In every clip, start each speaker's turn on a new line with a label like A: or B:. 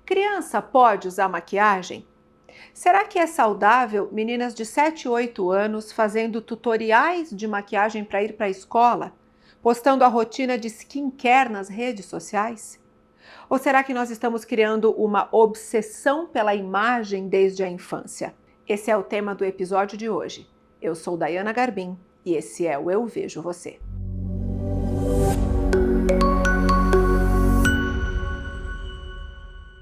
A: Criança pode usar maquiagem? Será que é saudável meninas de 7 e 8 anos fazendo tutoriais de maquiagem para ir para a escola? Postando a rotina de skincare nas redes sociais? Ou será que nós estamos criando uma obsessão pela imagem desde a infância? Esse é o tema do episódio de hoje. Eu sou Dayana Garbim e esse é o Eu Vejo Você.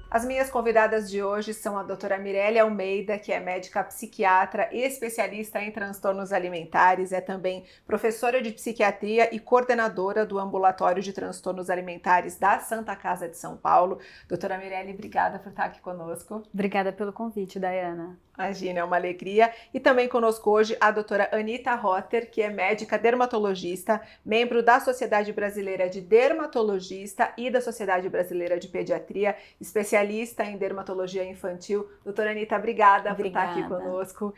A: As minhas convidadas de hoje são a doutora Mirelle Almeida, que é médica psiquiatra e especialista em transtornos alimentares, é também professora de psiquiatria e coordenadora do Ambulatório de Transtornos Alimentares da Santa Casa de São Paulo. Doutora Mirelle, obrigada por estar aqui conosco.
B: Obrigada pelo convite, Dayana.
A: Imagina, é uma alegria. E também conosco hoje a doutora Anita Rotter, que é médica dermatologista, membro da Sociedade Brasileira de Dermatologista e da Sociedade Brasileira de Pediatria, especialista em dermatologia infantil. Doutora Anita, obrigada por estar aqui conosco.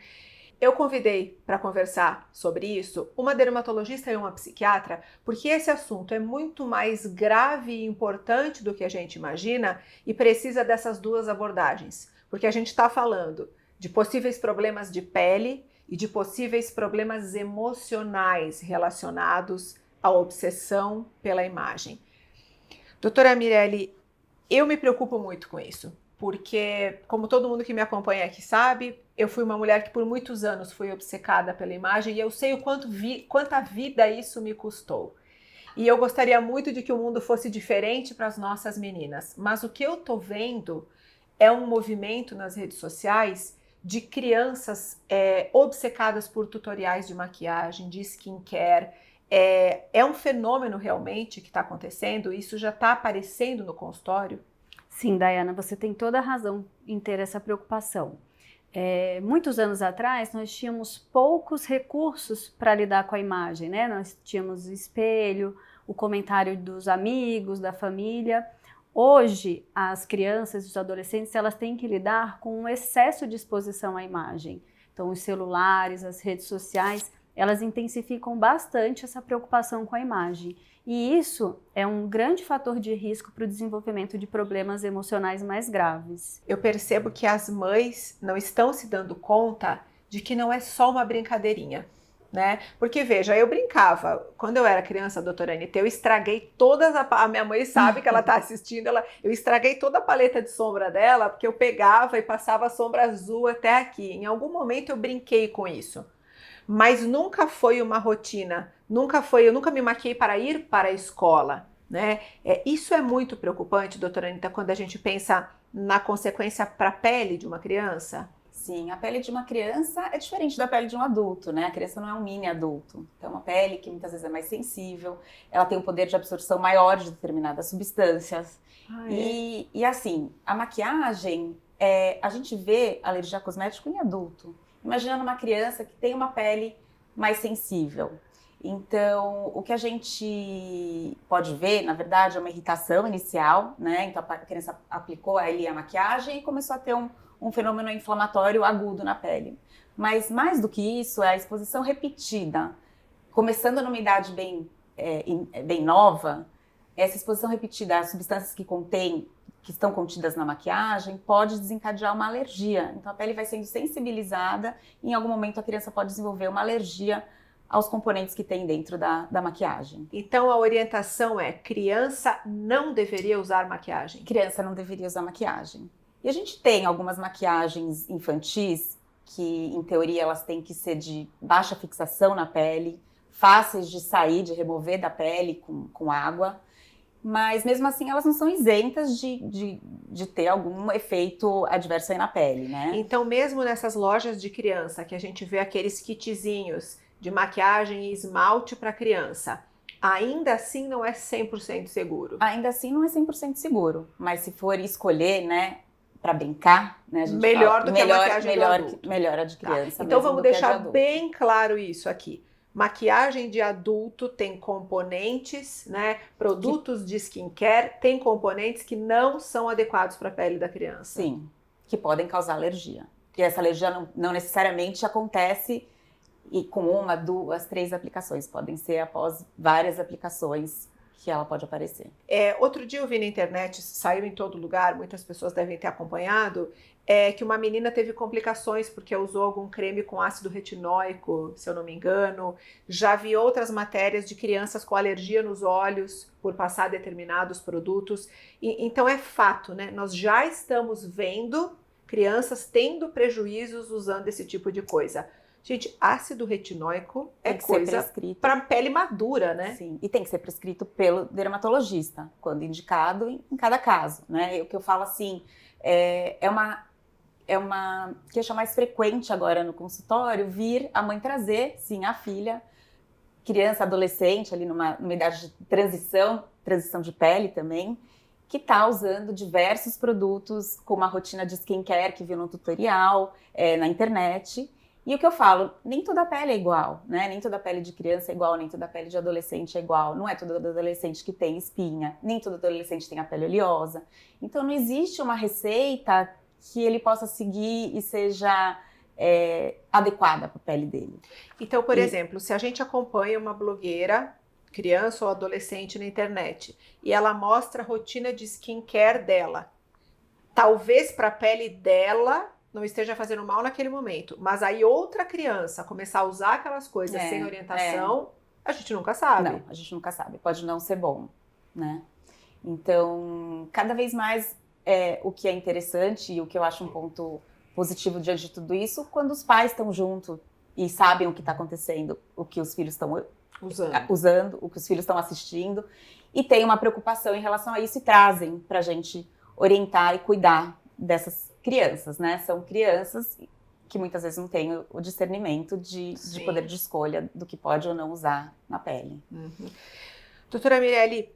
A: Eu convidei para conversar sobre isso uma dermatologista e uma psiquiatra, porque esse assunto é muito mais grave e importante do que a gente imagina e precisa dessas duas abordagens, porque a gente está falando de possíveis problemas de pele e de possíveis problemas emocionais relacionados à obsessão pela imagem. Doutora Mirelle, eu me preocupo muito com isso, porque, como todo mundo que me acompanha aqui sabe, eu fui uma mulher que por muitos anos fui obcecada pela imagem e eu sei o quanta vida isso me custou. E eu gostaria muito de que o mundo fosse diferente para as nossas meninas, mas o que eu tô vendo é um movimento nas redes sociais de crianças obcecadas por tutoriais de maquiagem, de skincare. É um fenômeno realmente que está acontecendo? Isso já está aparecendo no consultório?
B: Sim, Dayana, você tem toda a razão em ter essa preocupação. Muitos anos atrás, nós tínhamos poucos recursos para lidar com a imagem, né? Nós tínhamos o espelho, o comentário dos amigos, da família. Hoje, as crianças e os adolescentes, elas têm que lidar com um excesso de exposição à imagem. Então, os celulares, as redes sociais, elas intensificam bastante essa preocupação com a imagem. E isso é um grande fator de risco para o desenvolvimento de problemas emocionais mais graves.
A: Eu percebo que as mães não estão se dando conta de que não é só uma brincadeirinha, né? Porque, veja, eu brincava. Quando eu era criança, doutora Anita, eu estraguei todas a minha mãe sabe que ela está assistindo, eu estraguei toda a paleta de sombra dela, porque eu pegava e passava sombra azul até aqui. Em algum momento eu brinquei com isso. Mas nunca foi uma rotina, eu nunca me maquiei para ir para a escola, né? Isso é muito preocupante, doutora Anita, quando a gente pensa na consequência para a pele de uma criança.
C: Sim, a pele de uma criança é diferente da pele de um adulto, né? A criança não é um mini adulto. Então, é uma pele que muitas vezes é mais sensível, ela tem um poder de absorção maior de determinadas substâncias. E assim, a maquiagem, a gente vê alergia a cosmético em adulto. Imagina uma criança que tem uma pele mais sensível. Então, o que a gente pode ver, na verdade, é uma irritação inicial, né? Então, a criança aplicou ali a maquiagem e começou a ter um fenômeno inflamatório agudo na pele. Mas, mais do que isso, é a exposição repetida. Começando numa idade bem nova, essa exposição repetida às substâncias que estão contidas na maquiagem, pode desencadear uma alergia. Então, a pele vai sendo sensibilizada e, em algum momento, a criança pode desenvolver uma alergia aos componentes que tem dentro da maquiagem.
A: Então, a orientação é: criança não deveria usar maquiagem?
C: Criança não deveria usar maquiagem. E a gente tem algumas maquiagens infantis que, em teoria, elas têm que ser de baixa fixação na pele, fáceis de sair, de remover da pele com água. Mas, mesmo assim, elas não são isentas de ter algum efeito adverso aí na pele, né?
A: Então, mesmo nessas lojas de criança, que a gente vê aqueles kitzinhos de maquiagem e esmalte para criança, ainda assim não é 100% seguro?
C: Ainda assim não é 100% seguro. Mas se for escolher, né, para brincar, né, a gente
A: melhor do que a maquiagem do adulto.
C: Melhor a de criança.
A: Tá. Então, vamos deixar bem claro isso aqui. Maquiagem de adulto tem componentes, né? Produtos de skincare tem componentes que não são adequados para a pele da criança.
C: Sim, que podem causar alergia. E essa alergia não necessariamente acontece com 1, 2, 3 aplicações. Podem ser após várias aplicações que ela pode aparecer.
A: Outro dia eu vi na internet, saiu em todo lugar, muitas pessoas devem ter acompanhado, que uma menina teve complicações porque usou algum creme com ácido retinóico, se eu não me engano. Já vi outras matérias de crianças com alergia nos olhos por passar determinados produtos. Então é fato, né? Nós já estamos vendo crianças tendo prejuízos usando esse tipo de coisa. Gente, ácido retinóico é coisa para pele madura, né?
C: Sim, e tem que ser prescrito pelo dermatologista, quando indicado em cada caso, né? O que eu falo assim, é uma queixa mais frequente agora no consultório, vir a mãe trazer, sim, a filha, criança, adolescente, ali numa idade de transição de pele também, que está usando diversos produtos com uma rotina de skincare que viu no tutorial, na internet. E o que eu falo, nem toda a pele é igual, né? Nem toda a pele de criança é igual, nem toda a pele de adolescente é igual. Não é todo adolescente que tem espinha, nem todo adolescente tem a pele oleosa. Então não existe uma receita que ele possa seguir e seja adequada para a pele dele.
A: Então, por exemplo, se a gente acompanha uma blogueira, criança ou adolescente na internet, e ela mostra a rotina de skincare dela, talvez para a pele dela não esteja fazendo mal naquele momento, mas aí outra criança começar a usar aquelas coisas sem orientação, a gente nunca sabe.
C: Não, a gente nunca sabe, pode não ser bom, né? Então, cada vez mais o que é interessante e o que eu acho um ponto positivo diante de tudo isso, quando os pais estão junto e sabem o que está acontecendo, o que os filhos estão usando, o que os filhos estão assistindo, e tem uma preocupação em relação a isso e trazem para a gente orientar e cuidar dessas crianças, né? São crianças que muitas vezes não têm o discernimento de poder de escolha do que pode ou não usar na pele.
A: Uhum. Doutora Mirelli,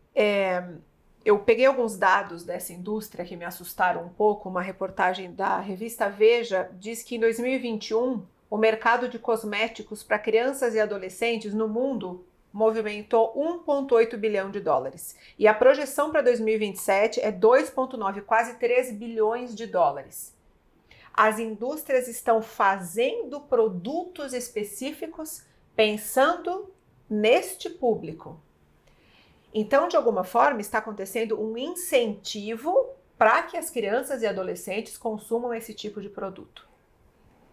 A: eu peguei alguns dados dessa indústria que me assustaram um pouco. Uma reportagem da revista Veja diz que em 2021 o mercado de cosméticos para crianças e adolescentes no mundo movimentou 1,8 bilhão de dólares. E a projeção para 2027 é 2,9, quase 3 bilhões de dólares. As indústrias estão fazendo produtos específicos pensando neste público. Então, de alguma forma, está acontecendo um incentivo para que as crianças e adolescentes consumam esse tipo de produto.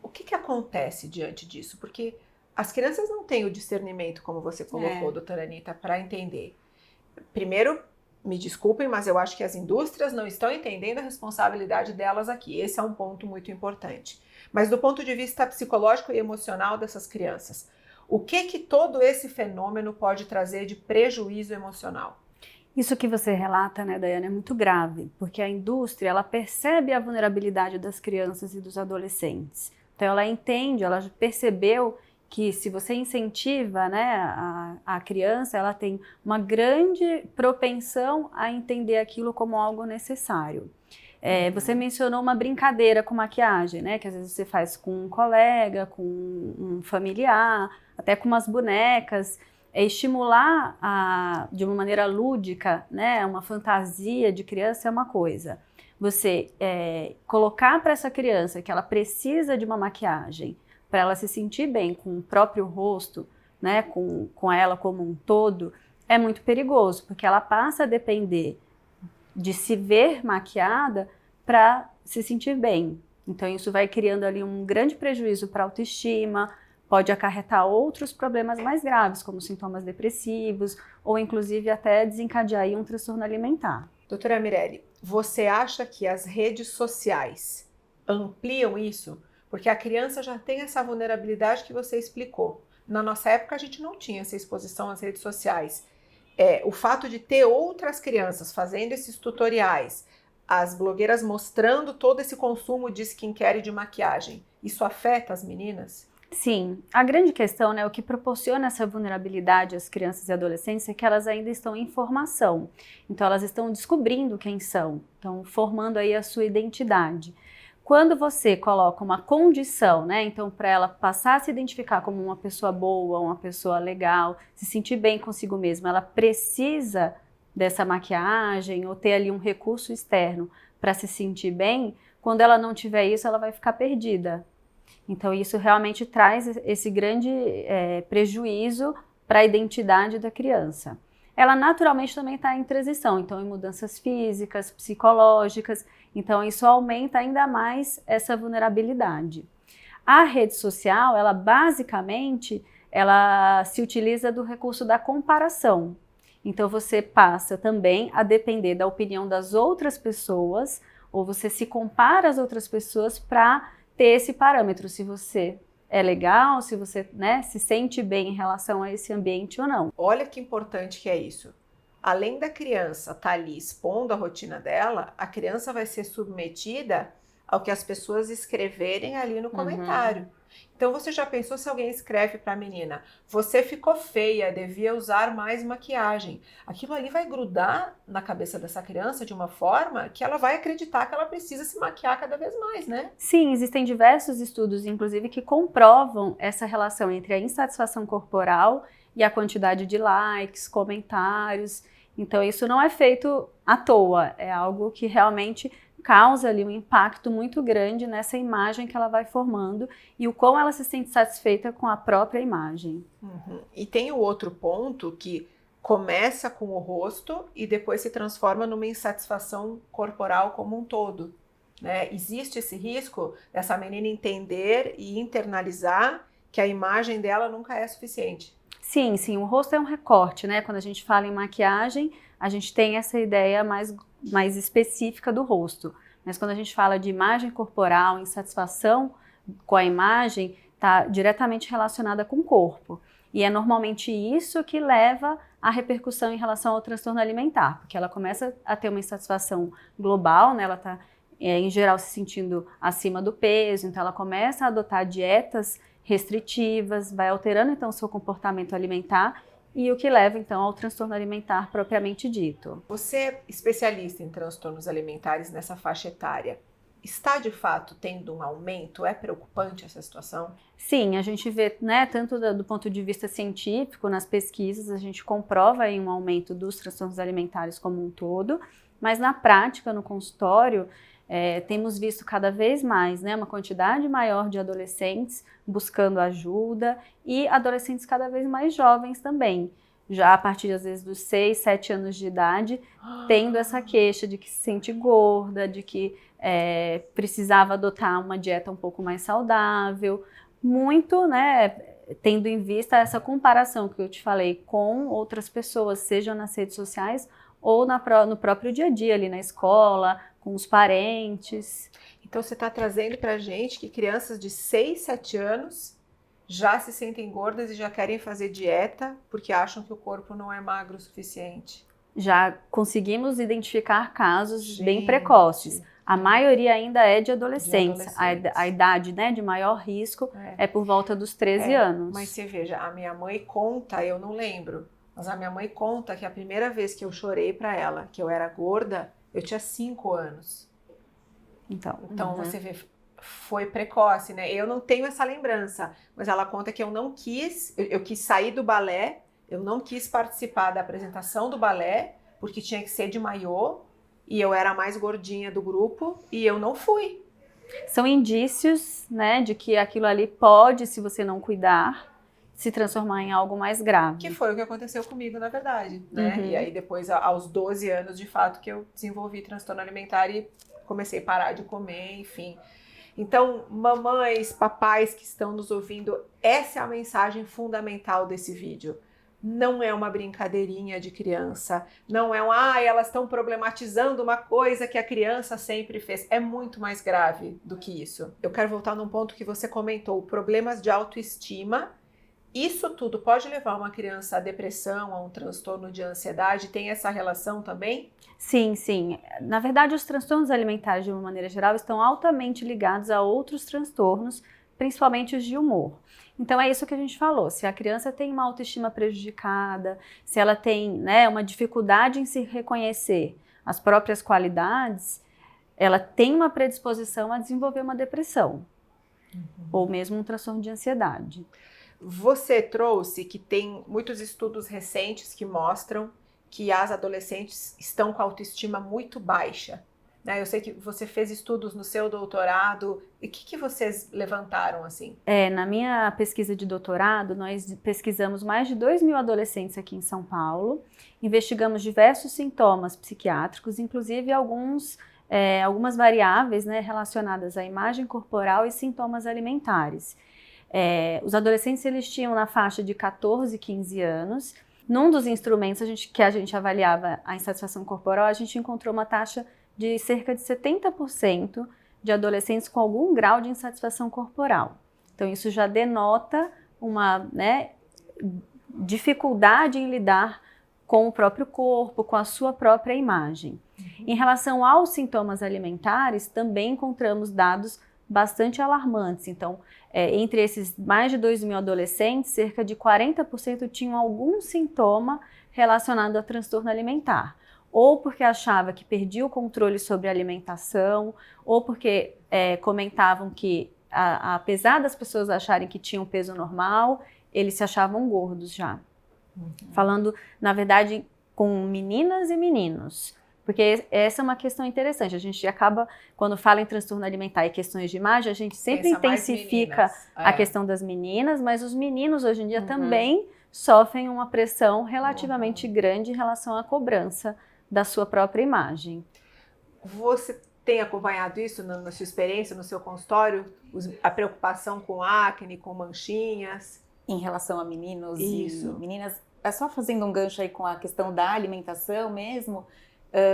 A: O que acontece diante disso? Porque as crianças não têm o discernimento, como você colocou, doutora Anitta, para entender. Primeiro, me desculpem, mas eu acho que as indústrias não estão entendendo a responsabilidade delas aqui. Esse é um ponto muito importante. Mas do ponto de vista psicológico e emocional dessas crianças, o que todo esse fenômeno pode trazer de prejuízo emocional?
B: Isso que você relata, né, Daiane, é muito grave, porque a indústria, ela percebe a vulnerabilidade das crianças e dos adolescentes. Então ela entende, ela percebeu que se você incentiva, né, a criança, ela tem uma grande propensão a entender aquilo como algo necessário. Você mencionou uma brincadeira com maquiagem, né, que às vezes você faz com um colega, com um familiar, até com umas bonecas. Estimular de uma maneira lúdica, né, uma fantasia de criança é uma coisa. Você colocar para essa criança que ela precisa de uma maquiagem para ela se sentir bem com o próprio rosto, né, com ela como um todo, é muito perigoso, porque ela passa a depender de se ver maquiada para se sentir bem. Então isso vai criando ali um grande prejuízo para a autoestima, pode acarretar outros problemas mais graves, como sintomas depressivos, ou inclusive até desencadear aí um transtorno alimentar.
A: Doutora Mirelli, você acha que as redes sociais ampliam isso? Porque a criança já tem essa vulnerabilidade que você explicou. Na nossa época a gente não tinha essa exposição às redes sociais. O fato de ter outras crianças fazendo esses tutoriais, as blogueiras mostrando todo esse consumo de skincare e de maquiagem, isso afeta as meninas?
B: Sim, a grande questão, né, o que proporciona essa vulnerabilidade às crianças e adolescentes é que elas ainda estão em formação. Então elas estão descobrindo quem são, estão formando aí a sua identidade. Quando você coloca uma condição, né, então para ela passar a se identificar como uma pessoa boa, uma pessoa legal, se sentir bem consigo mesma, ela precisa dessa maquiagem ou ter ali um recurso externo para se sentir bem. Quando ela não tiver isso, ela vai ficar perdida. Então isso realmente traz esse grande prejuízo para a identidade da criança. ela naturalmente também está em transição, então em mudanças físicas, psicológicas, então isso aumenta ainda mais essa vulnerabilidade. A rede social, ela basicamente, ela se utiliza do recurso da comparação. Então você passa também a depender da opinião das outras pessoas, ou você se compara às outras pessoas para ter esse parâmetro, se você é legal, se você, né, se sente bem em relação a esse ambiente ou não.
A: Olha que importante que é isso. Além da criança estar ali expondo a rotina dela, a criança vai ser submetida ao que as pessoas escreverem ali no comentário. Então você já pensou se alguém escreve para a menina: você ficou feia, devia usar mais maquiagem. Aquilo ali vai grudar na cabeça dessa criança de uma forma que ela vai acreditar que ela precisa se maquiar cada vez mais, né?
B: Sim, existem diversos estudos, inclusive, que comprovam essa relação entre a insatisfação corporal e a quantidade de likes, comentários. Então isso não é feito à toa, é algo que realmente causa ali um impacto muito grande nessa imagem que ela vai formando e o quão ela se sente satisfeita com a própria imagem.
A: E tem o outro ponto que começa com o rosto e depois se transforma numa insatisfação corporal como um todo, né? Existe esse risco dessa menina entender e internalizar que a imagem dela nunca é suficiente.
B: Sim, sim, o rosto é um recorte, né? Quando a gente fala em maquiagem, a gente tem essa ideia mais específica do rosto. Mas quando a gente fala de imagem corporal, insatisfação com a imagem, está diretamente relacionada com o corpo. E é normalmente isso que leva à repercussão em relação ao transtorno alimentar, porque ela começa a ter uma insatisfação global, né? Ela está, em geral, se sentindo acima do peso, então ela começa a adotar dietas restritivas, vai alterando então o seu comportamento alimentar e o que leva então ao transtorno alimentar propriamente dito.
A: Você é especialista em transtornos alimentares nessa faixa etária. Está de fato tendo um aumento? É preocupante essa situação?
B: Sim, a gente vê, né, tanto do ponto de vista científico, nas pesquisas, a gente comprova aí um aumento dos transtornos alimentares como um todo, mas na prática, no consultório, temos visto cada vez mais, né, uma quantidade maior de adolescentes buscando ajuda e adolescentes cada vez mais jovens também, já a partir às vezes dos 6, 7 anos de idade, tendo essa queixa de que se sente gorda, de que precisava adotar uma dieta um pouco mais saudável, muito, né, tendo em vista essa comparação que eu te falei com outras pessoas, seja nas redes sociais ou no próprio dia a dia, ali na escola, com os parentes.
A: Então você está trazendo para a gente que crianças de 6, 7 anos já se sentem gordas e já querem fazer dieta porque acham que o corpo não é magro o suficiente.
B: Já conseguimos identificar casos bem precoces. A maioria ainda é de adolescentes. A idade, né, de maior risco é por volta dos 13 anos.
A: Mas você veja, a minha mãe conta, eu não lembro, mas a minha mãe conta que a primeira vez que eu chorei para ela, que eu era gorda, eu tinha 5 anos. Então você vê, foi precoce, né? Eu não tenho essa lembrança, mas ela conta que eu não quis, eu quis sair do balé, eu não quis participar da apresentação do balé, porque tinha que ser de maiô, e eu era a mais gordinha do grupo, e eu não fui.
B: São indícios, né, de que aquilo ali pode, se você não cuidar, se transformar em algo mais grave.
A: Que foi o que aconteceu comigo, na verdade, né? E aí depois, aos 12 anos, de fato, que eu desenvolvi transtorno alimentar e comecei a parar de comer, enfim. Então, mamães, papais que estão nos ouvindo, essa é a mensagem fundamental desse vídeo. Não é uma brincadeirinha de criança, não é elas estão problematizando uma coisa que a criança sempre fez. É muito mais grave do que isso. Eu quero voltar num ponto que você comentou, problemas de autoestima. Isso tudo pode levar uma criança à depressão, a um transtorno de ansiedade? Tem essa relação também?
B: Sim, sim. Na verdade, os transtornos alimentares, de uma maneira geral, estão altamente ligados a outros transtornos, principalmente os de humor. Então é isso que a gente falou, se a criança tem uma autoestima prejudicada, se ela tem, né, uma dificuldade em se reconhecer as próprias qualidades, ela tem uma predisposição a desenvolver uma depressão, ou mesmo um transtorno de ansiedade.
A: Você trouxe que tem muitos estudos recentes que mostram que as adolescentes estão com a autoestima muito baixa. né? Eu sei que você fez estudos no seu doutorado. E o que vocês levantaram, assim?
B: Na minha pesquisa de doutorado, nós pesquisamos mais de 2.000 adolescentes aqui em São Paulo, investigamos diversos sintomas psiquiátricos, inclusive algumas variáveis, né, relacionadas à imagem corporal e sintomas alimentares. Os adolescentes, eles tinham na faixa de 14 e 15 anos. Num dos instrumentos que a gente avaliava a insatisfação corporal, a gente encontrou uma taxa de cerca de 70% de adolescentes com algum grau de insatisfação corporal. Então, isso já denota uma, né, dificuldade em lidar com o próprio corpo, com a sua própria imagem. Em relação aos sintomas alimentares, também encontramos dados bastante alarmantes. Então, entre esses mais de 2.000 adolescentes, cerca de 40% tinham algum sintoma relacionado a transtorno alimentar. Ou porque achava que perdia o controle sobre a alimentação, ou porque comentavam que, apesar das pessoas acharem que tinham peso normal, eles se achavam gordos já. Falando, na verdade, com meninas e meninos. Porque essa é uma questão interessante. A gente acaba, quando fala em transtorno alimentar e questões de imagem, a gente sempre intensifica a questão das meninas, mas os meninos hoje em dia também sofrem uma pressão relativamente grande em relação à cobrança da sua própria imagem.
A: Você tem acompanhado isso na sua experiência, no seu consultório? A preocupação com acne, com manchinhas?
C: Em relação a meninos e meninas, só fazendo um gancho aí com a questão da alimentação mesmo,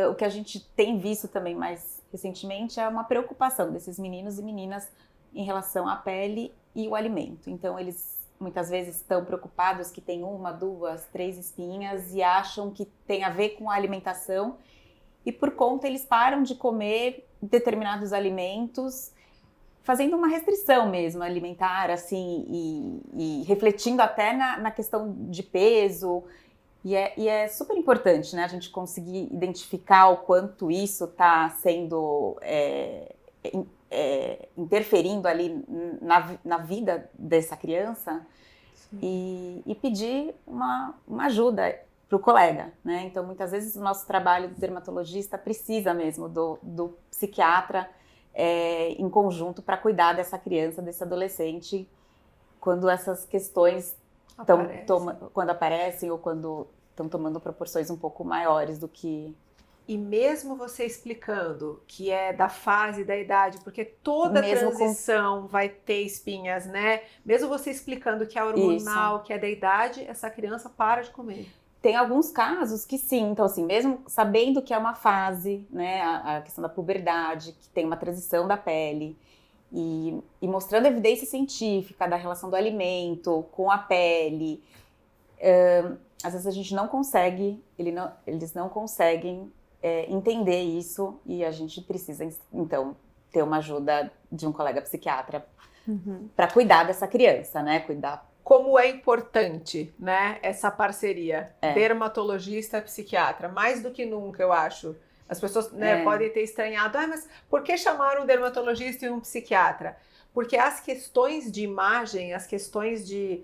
C: o que a gente tem visto também mais recentemente é uma preocupação desses meninos e meninas em relação à pele e o alimento. Então, eles muitas vezes estão preocupados que tem 1, 2, 3 espinhas e acham que tem a ver com a alimentação e por conta eles param de comer determinados alimentos, fazendo uma restrição mesmo alimentar, assim, e refletindo até na questão de peso. E é super importante, né, a gente conseguir identificar o quanto isso está sendo interferindo ali na vida dessa criança e pedir uma ajuda para o colega, né? Então, muitas vezes o nosso trabalho do dermatologista precisa mesmo do psiquiatra em conjunto para cuidar dessa criança, desse adolescente, quando essas questões quando aparecem ou quando estão tomando proporções um pouco maiores do que...
A: E mesmo você explicando que é da fase, da idade, porque toda transição vai ter espinhas, né? Mesmo você explicando que é hormonal, que é da idade, essa criança para de comer.
C: Tem alguns casos que sim, então assim, mesmo sabendo que é uma fase, né, a questão da puberdade, que tem uma transição da pele, e mostrando evidência científica da relação do alimento com a pele, às vezes a gente não consegue, eles não conseguem entender isso e a gente precisa, então, ter uma ajuda de um colega psiquiatra para cuidar dessa criança, né? Cuidar.
A: Como é importante, né, essa parceria dermatologista-psiquiatra, mais do que nunca, eu acho. As pessoas, né, podem ter estranhado, mas por que chamar um dermatologista e um psiquiatra? Porque as questões de imagem, as questões de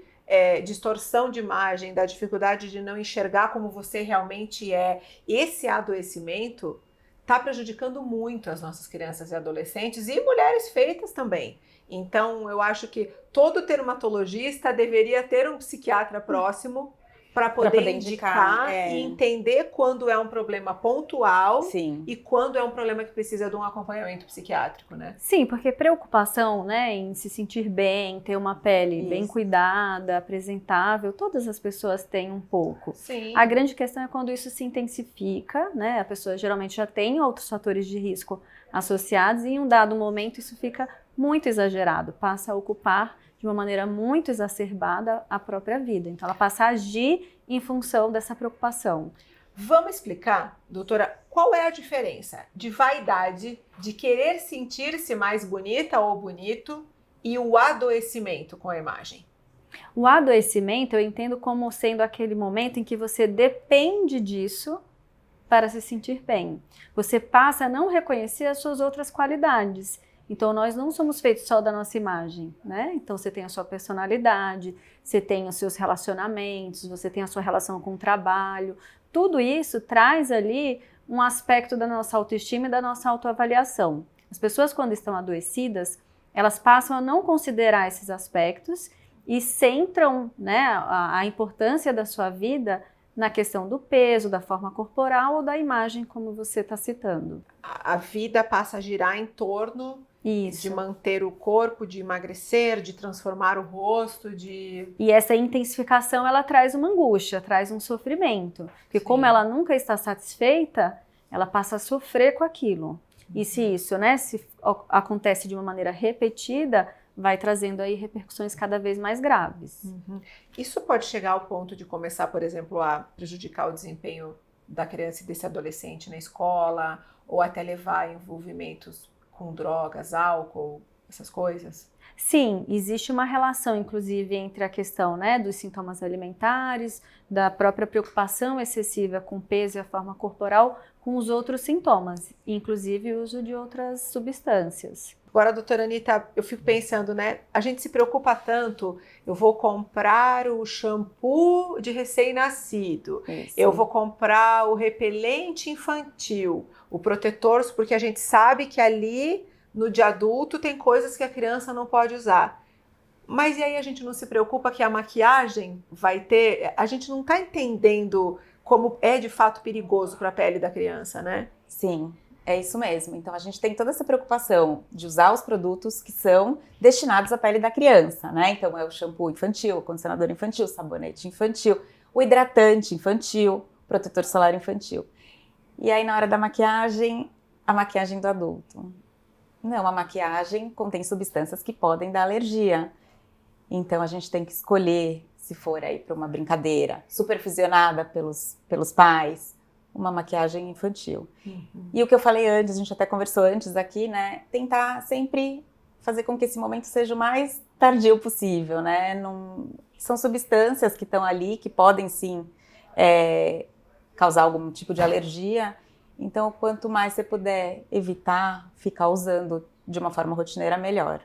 A: distorção de imagem, da dificuldade de não enxergar como você realmente é, esse adoecimento está prejudicando muito as nossas crianças e adolescentes e mulheres feitas também. Então, eu acho que todo dermatologista deveria ter um psiquiatra próximo para poder indicar e entender quando é um problema pontual e quando é um problema que precisa de um acompanhamento psiquiátrico, né?
B: Sim, porque preocupação, né, em se sentir bem, ter uma pele bem cuidada, apresentável, todas as pessoas têm um pouco.
A: Sim.
B: A grande questão é quando isso se intensifica, né, a pessoa geralmente já tem outros fatores de risco associados e em um dado momento isso fica muito exagerado, passa a ocupar de uma maneira muito exacerbada a própria vida. Então, ela passa a agir em função dessa preocupação.
A: Vamos explicar, doutora, qual é a diferença de vaidade, de querer sentir-se mais bonita ou bonito, e o adoecimento com a imagem?
B: O adoecimento eu entendo como sendo aquele momento em que você depende disso para se sentir bem. Você passa a não reconhecer as suas outras qualidades. Então, nós não somos feitos só da nossa imagem, né? Então, você tem a sua personalidade, você tem os seus relacionamentos, você tem a sua relação com o trabalho. Tudo isso traz ali um aspecto da nossa autoestima e da nossa autoavaliação. As pessoas, quando estão adoecidas, elas passam a não considerar esses aspectos e centram, né, a importância da sua vida na questão do peso, da forma corporal ou da imagem, como você está citando.
A: A vida passa a girar em torno
B: Isso.
A: de manter o corpo, de emagrecer, de transformar o rosto,
B: E essa intensificação, ela traz uma angústia, traz um sofrimento. Porque como ela nunca está satisfeita, ela passa a sofrer com aquilo. E se isso, né, se acontece de uma maneira repetida, vai trazendo aí repercussões cada vez mais graves.
A: Isso pode chegar ao ponto de começar, por exemplo, a prejudicar o desempenho da criança e desse adolescente na escola, ou até levar a envolvimentos com drogas, álcool, essas coisas?
B: Sim, existe uma relação, inclusive, entre a questão, né, dos sintomas alimentares, da própria preocupação excessiva com o peso e a forma corporal, com os outros sintomas, inclusive o uso de outras substâncias.
A: Agora, doutora Anita, eu fico pensando, né? A gente se preocupa tanto, eu vou comprar o shampoo de recém-nascido, eu vou comprar o repelente infantil, o protetor, porque a gente sabe que ali, no de adulto, tem coisas que a criança não pode usar. Mas e aí a gente não se preocupa que a maquiagem vai ter... A gente não está entendendo como é de fato perigoso para a pele da criança, né?
C: Sim. É isso mesmo. Então, a gente tem toda essa preocupação de usar os produtos que são destinados à pele da criança, né? Então, é o shampoo infantil, o condicionador infantil, o sabonete infantil, o hidratante infantil, o protetor solar infantil. E aí, na hora da maquiagem, a maquiagem do adulto. Não, a maquiagem contém substâncias que podem dar alergia. Então, a gente tem que escolher, se for aí para uma brincadeira, supervisionada pelos pais, uma maquiagem infantil. E o que eu falei antes, a gente até conversou antes aqui, né? Tentar sempre fazer com que esse momento seja o mais tardio possível, né? São substâncias que estão ali, que podem sim causar algum tipo de alergia. Então, quanto mais você puder evitar ficar usando de uma forma rotineira, melhor.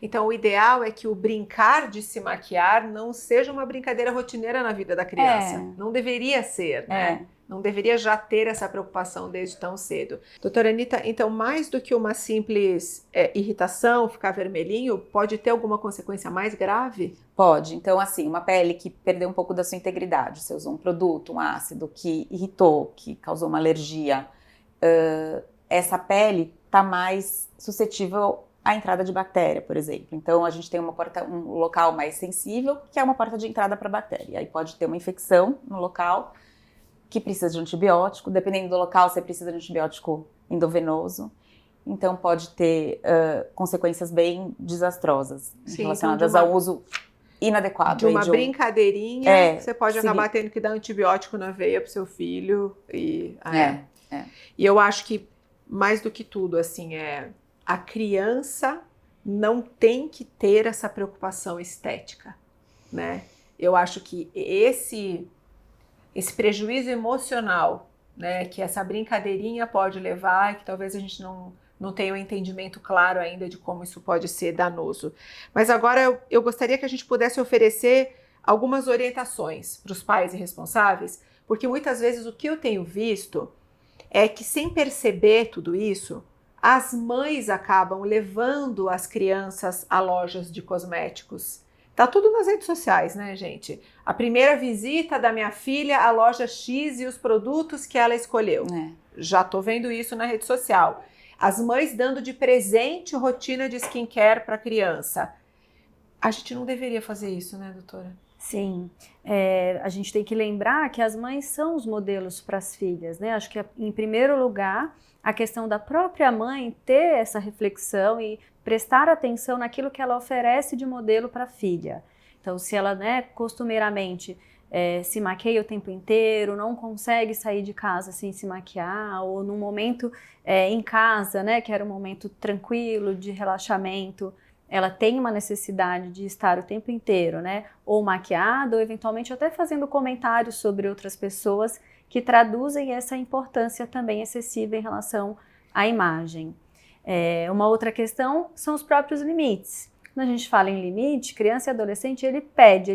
A: Então, o ideal é que o brincar de se maquiar não seja uma brincadeira rotineira na vida da criança. Não deveria ser, né? Não deveria já ter essa preocupação desde tão cedo. Doutora Anita, então, mais do que uma simples irritação, ficar vermelhinho, pode ter alguma consequência mais grave?
C: Pode. Então, assim, uma pele que perdeu um pouco da sua integridade, você usou um produto, um ácido que irritou, que causou uma alergia, essa pele está mais suscetível à entrada de bactéria, por exemplo. Então, a gente tem um local mais sensível, que é uma porta de entrada para bactéria. Aí pode ter uma infecção no local, que precisa de antibiótico. Dependendo do local, você precisa de antibiótico endovenoso. Então, pode ter consequências bem desastrosas relacionadas ao uso inadequado.
A: De uma brincadeirinha, você pode acabar tendo que dar antibiótico na veia para o seu filho. E eu acho que, mais do que tudo, assim, a criança não tem que ter essa preocupação estética, né? Eu acho que esse prejuízo emocional, né, que essa brincadeirinha pode levar, e que talvez a gente não tenha um entendimento claro ainda de como isso pode ser danoso. Mas agora eu gostaria que a gente pudesse oferecer algumas orientações para os pais e responsáveis, porque muitas vezes o que eu tenho visto é que, sem perceber tudo isso, as mães acabam levando as crianças a lojas de cosméticos. Tá tudo nas redes sociais, né, gente? A primeira visita da minha filha à loja X e os produtos que ela escolheu. Já tô vendo isso na rede social. As mães dando de presente rotina de skincare para a criança. A gente não deveria fazer isso, né, doutora?
B: Sim, a gente tem que lembrar que as mães são os modelos para as filhas, né? Acho que, em primeiro lugar, a questão da própria mãe ter essa reflexão e prestar atenção naquilo que ela oferece de modelo para a filha. Então, se ela, né, costumeiramente se maqueia o tempo inteiro, não consegue sair de casa sem se maquiar, ou num momento em casa, né, que era um momento tranquilo, de relaxamento, ela tem uma necessidade de estar o tempo inteiro, né, ou maquiada, ou eventualmente até fazendo comentários sobre outras pessoas que traduzem essa importância também excessiva em relação à imagem. Uma outra questão são os próprios limites. Quando a gente fala em limite, criança e adolescente, ele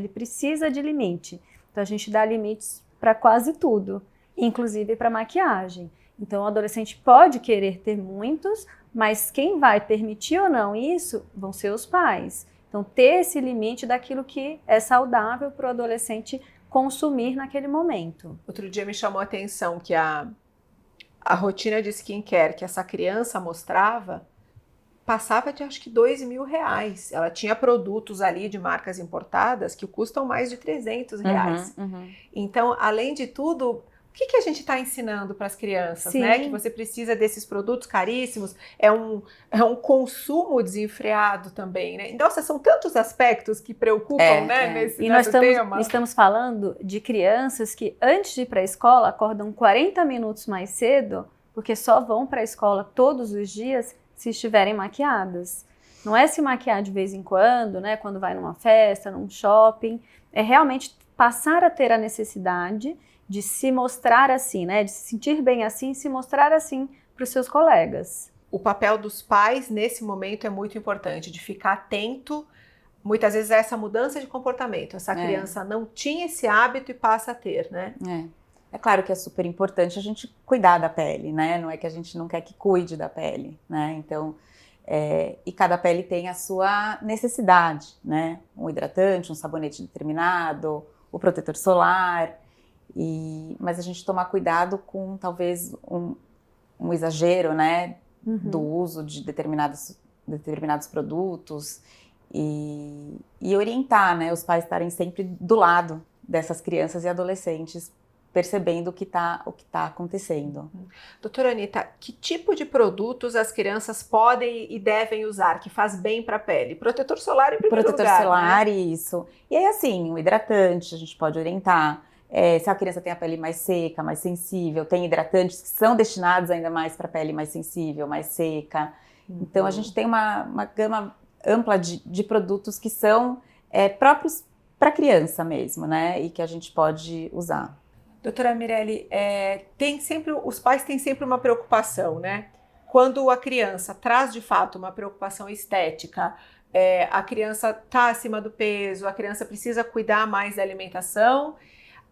B: precisa de limite. Então a gente dá limites para quase tudo, inclusive para maquiagem. Então, o adolescente pode querer ter muitos, mas quem vai permitir ou não isso vão ser os pais. Então, ter esse limite daquilo que é saudável para o adolescente consumir naquele momento.
A: Outro dia me chamou a atenção que a rotina de skincare que essa criança mostrava passava de acho que R$2.000. Ela tinha produtos ali de marcas importadas que custam mais de R$300. Então, além de tudo, o que a gente está ensinando para as crianças, né? Que você precisa desses produtos caríssimos, é um consumo desenfreado também, né? Então, são tantos aspectos que preocupam, né? Nesse tema.
B: Estamos falando de crianças que antes de ir para a escola acordam 40 minutos mais cedo, porque só vão para a escola todos os dias se estiverem maquiadas. Não é se maquiar de vez em quando, né? Quando vai numa festa, num shopping. É realmente passar a ter a necessidade de se mostrar assim, né? De se sentir bem assim, se mostrar assim para os seus colegas.
A: O papel dos pais nesse momento é muito importante, de ficar atento, muitas vezes, a essa mudança de comportamento. Essa criança não tinha esse hábito e passa a ter, né?
C: É claro que é super importante a gente cuidar da pele, né? Não é que a gente não quer que cuide da pele, né? Então, e cada pele tem a sua necessidade, né? Um hidratante, um sabonete determinado, o protetor solar. Mas a gente tomar cuidado com talvez um exagero, né, do uso de determinados produtos e orientar, né, os pais estarem sempre do lado dessas crianças e adolescentes, percebendo o que tá acontecendo.
A: Doutora Anita, que tipo de produtos as crianças podem e devem usar, que faz bem para a pele? Protetor solar em primeiro lugar.
C: Protetor solar,
A: né?
C: Isso. E aí, assim, o hidratante, a gente pode orientar. Se a criança tem a pele mais seca, mais sensível, tem hidratantes que são destinados ainda mais para a pele mais sensível, mais seca. Então, a gente tem uma gama ampla de produtos que são próprios para a criança mesmo, né? E que a gente pode usar.
A: Doutora Mirelli, os pais têm sempre uma preocupação, né? Quando a criança traz de fato uma preocupação estética, a criança está acima do peso, a criança precisa cuidar mais da alimentação,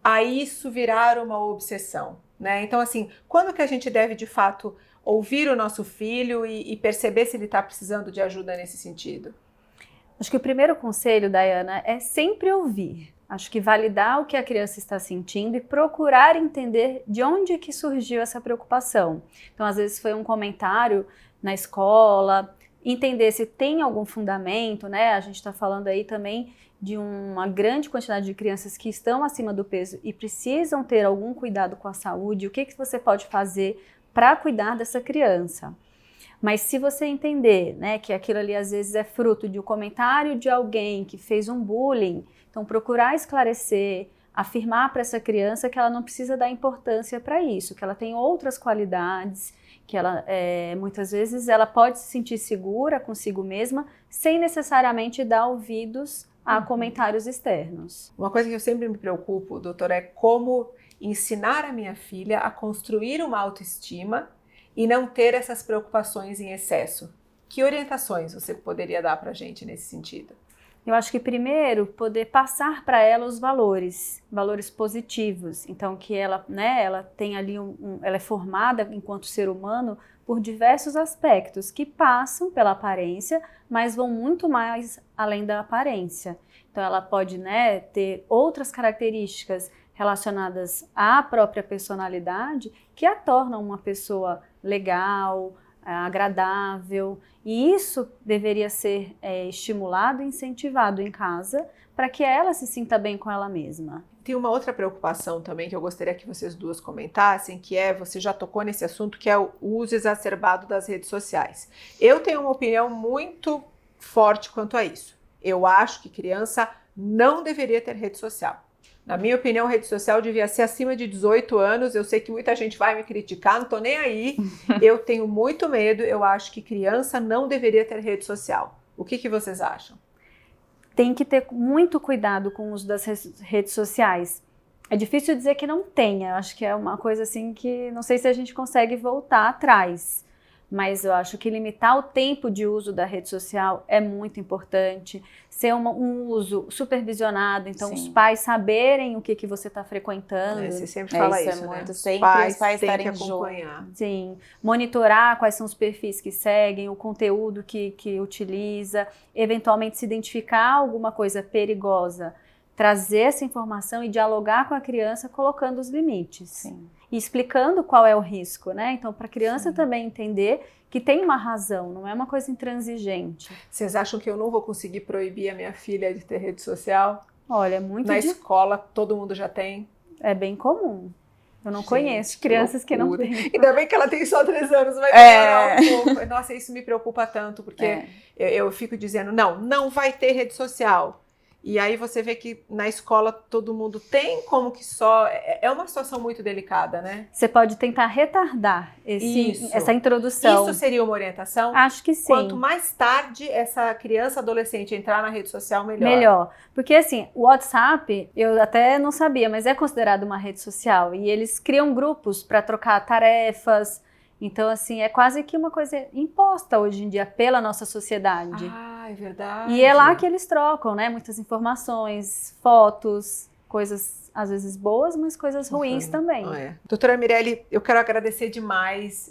A: a isso virar uma obsessão, né? Então, assim, quando que a gente deve, de fato, ouvir o nosso filho e perceber se ele está precisando de ajuda nesse sentido?
B: Acho que o primeiro conselho, Dayana, é sempre ouvir. Acho que validar o que a criança está sentindo e procurar entender de onde que surgiu essa preocupação. Então, às vezes foi um comentário na escola, entender se tem algum fundamento, né? A gente está falando aí também de uma grande quantidade de crianças que estão acima do peso e precisam ter algum cuidado com a saúde. O que você pode fazer para cuidar dessa criança? Mas se você entender, né, que aquilo ali às vezes é fruto de um comentário de alguém que fez um bullying, então procurar esclarecer, afirmar para essa criança que ela não precisa dar importância para isso, que ela tem outras qualidades, que ela muitas vezes ela pode se sentir segura consigo mesma sem necessariamente dar ouvidos a comentários externos.
A: Uma coisa que eu sempre me preocupo, doutora, é como ensinar a minha filha a construir uma autoestima e não ter essas preocupações em excesso. Que orientações você poderia dar para a gente nesse sentido?
B: Eu acho que primeiro poder passar para ela os valores positivos. Então que ela, né, ela tem ali ela é formada enquanto ser humano por diversos aspectos que passam pela aparência, mas vão muito mais além da aparência. Então ela pode, né, ter outras características relacionadas à própria personalidade que a tornam uma pessoa legal, agradável, e isso deveria ser estimulado e incentivado em casa para que ela se sinta bem com ela mesma.
A: Tem uma outra preocupação também que eu gostaria que vocês duas comentassem, que você já tocou nesse assunto, que é o uso exacerbado das redes sociais. Eu tenho uma opinião muito forte quanto a isso. Eu acho que criança não deveria ter rede social. Na minha opinião, rede social devia ser acima de 18 anos. Eu sei que muita gente vai me criticar, não tô nem aí. Eu tenho muito medo, eu acho que criança não deveria ter rede social. O que vocês acham?
B: Tem que ter muito cuidado com o uso das redes sociais. É difícil dizer que não tenha, acho que é uma coisa assim que não sei se a gente consegue voltar atrás. mas eu acho que limitar o tempo de uso da rede social é muito importante. Ser um uso supervisionado, então
C: Sim.
B: os pais saberem o que você está frequentando.
A: Você sempre fala
C: isso
A: isso,
C: é
A: né?
C: muito,
A: Os
C: sempre
A: pais
C: os pais
A: têm que
C: estarem junto.
A: acompanhar.
B: Sim, monitorar quais são os perfis que seguem, o conteúdo que utiliza, eventualmente se identificar alguma coisa perigosa, trazer essa informação e dialogar com a criança colocando os limites.
C: Sim.
B: E explicando qual é o risco, né? Então, para a criança também entender que tem uma razão, não é uma coisa intransigente.
A: Vocês acham que eu não vou conseguir proibir a minha filha de ter rede social?
B: Olha, é muito
A: Na escola, todo mundo já tem.
B: é bem comum. Eu não
A: Gente,
B: conheço
A: que
B: crianças que não
A: loucura.
B: têm.
A: Ainda bem que ela tem só 3 anos, vai demorar um pouco. Nossa, isso me preocupa tanto, porque eu fico dizendo, não vai ter rede social. E aí você vê que na escola todo mundo tem, como que só... É uma situação muito delicada, né?
B: Você pode tentar retardar essa introdução.
A: Isso seria uma orientação?
B: Acho que sim.
A: Quanto mais tarde essa criança, adolescente entrar na rede social, melhor.
B: Melhor. Porque assim, o WhatsApp, eu até não sabia, mas é considerado uma rede social. E eles criam grupos para trocar tarefas. Então, assim, é quase que uma coisa imposta hoje em dia pela nossa sociedade.
A: Ah, é verdade.
B: E é lá que eles trocam, né? Muitas informações, fotos, coisas às vezes boas, mas coisas ruins também.
A: Doutora Mirelle, eu quero agradecer demais.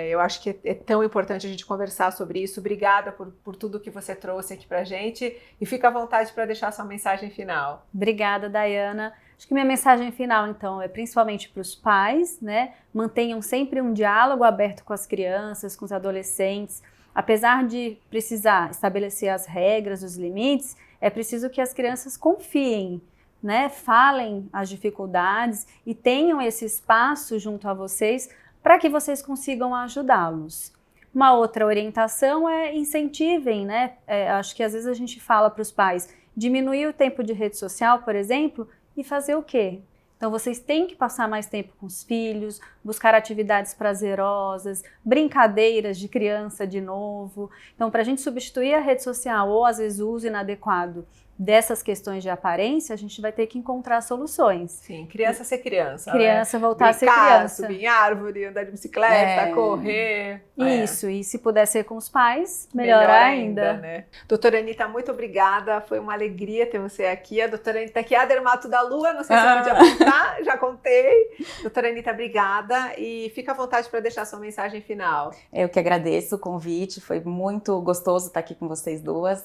A: Eu acho que é tão importante a gente conversar sobre isso. Obrigada por tudo que você trouxe aqui pra gente. E fica à vontade para deixar sua mensagem final.
B: Obrigada, Dayana. Acho que minha mensagem final, então, é principalmente para os pais, né? Mantenham sempre um diálogo aberto com as crianças, com os adolescentes. Apesar de precisar estabelecer as regras, os limites, é preciso que as crianças confiem, né? Falem as dificuldades e tenham esse espaço junto a vocês para que vocês consigam ajudá-los. Uma outra orientação é incentivem, né? Acho que às vezes a gente fala para os pais diminuir o tempo de rede social, por exemplo, e fazer o quê? Então, vocês têm que passar mais tempo com os filhos, buscar atividades prazerosas, brincadeiras de criança de novo. Então, para a gente substituir a rede social ou, às vezes, o uso inadequado dessas questões de aparência, a gente vai ter que encontrar soluções.
A: Sim, criança ser criança.
B: Criança
A: né?
B: voltar
A: Brincar,
B: a ser criança.
A: Subir em árvore, andar de bicicleta, correr.
B: Isso, e se puder ser com os pais, melhor ainda.
A: Né? Doutora Anitta, muito obrigada. Foi uma alegria ter você aqui. A doutora Anitta aqui é a Dermato da Lua, não sei se eu podia contar, já contei. Doutora Anitta, obrigada. E fica à vontade para deixar sua mensagem final.
C: Eu que agradeço o convite, foi muito gostoso estar aqui com vocês duas.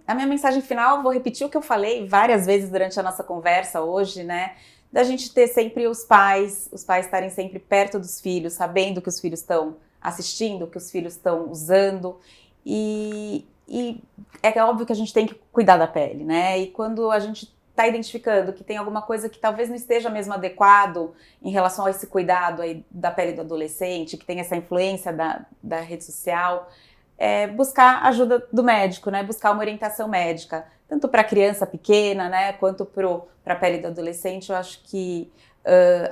C: A minha mensagem final, vou repetir o que eu falei várias vezes durante a nossa conversa hoje, né? Da gente ter sempre os pais estarem sempre perto dos filhos, sabendo que os filhos estão assistindo, que os filhos estão usando. E é óbvio que a gente tem que cuidar da pele, né? E quando a gente está identificando que tem alguma coisa que talvez não esteja mesmo adequado em relação a esse cuidado aí da pele do adolescente, que tem essa influência da rede social, buscar ajuda do médico, né? Buscar uma orientação médica, tanto para a criança pequena, né? Quanto para a pele do adolescente. Eu acho que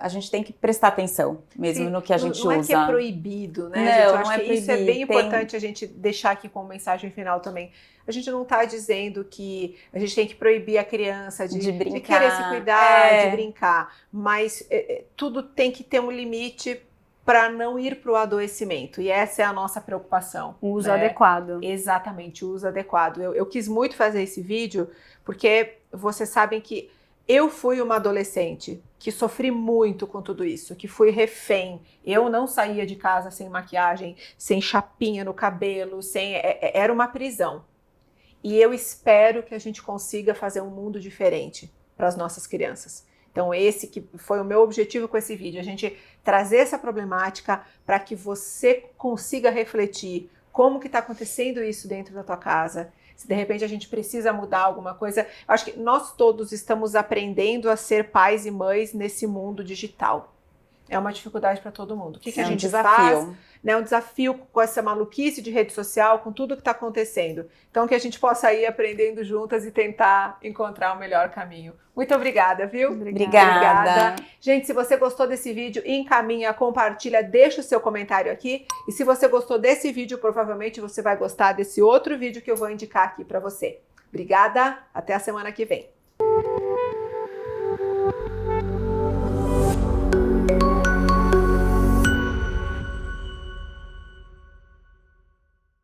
C: a gente tem que prestar atenção mesmo no que a gente usa.
A: Não é que é proibido, né?
C: Não,
A: gente? Eu
C: não
A: acho
C: é
A: que
C: proibido.
A: isso é bem importante a gente deixar aqui como mensagem final também. A gente não está dizendo que a gente tem que proibir a criança de
C: brincar,
A: de querer se cuidar, de brincar, mas tudo tem que ter um limite para não ir para o adoecimento. E essa é a nossa preocupação.
B: O uso adequado.
A: Exatamente, o uso adequado. Eu quis muito fazer esse vídeo porque vocês sabem que eu fui uma adolescente que sofri muito com tudo isso, que fui refém. Eu não saía de casa sem maquiagem, sem chapinha no cabelo, era uma prisão. E eu espero que a gente consiga fazer um mundo diferente para as nossas crianças. Então esse que foi o meu objetivo com esse vídeo, a gente trazer essa problemática para que você consiga refletir como que está acontecendo isso dentro da tua casa. Se de repente a gente precisa mudar alguma coisa. Eu acho que nós todos estamos aprendendo a ser pais e mães nesse mundo digital. É uma dificuldade para todo mundo. O que a gente faz? É um desafio com essa maluquice de rede social, com tudo que está acontecendo. Então que a gente possa ir aprendendo juntas e tentar encontrar o melhor caminho. Muito obrigada, viu?
C: Obrigada.
A: Gente, se você gostou desse vídeo, encaminha, compartilha, deixa o seu comentário aqui. E se você gostou desse vídeo, provavelmente você vai gostar desse outro vídeo que eu vou indicar aqui para você. Obrigada, até a semana que vem.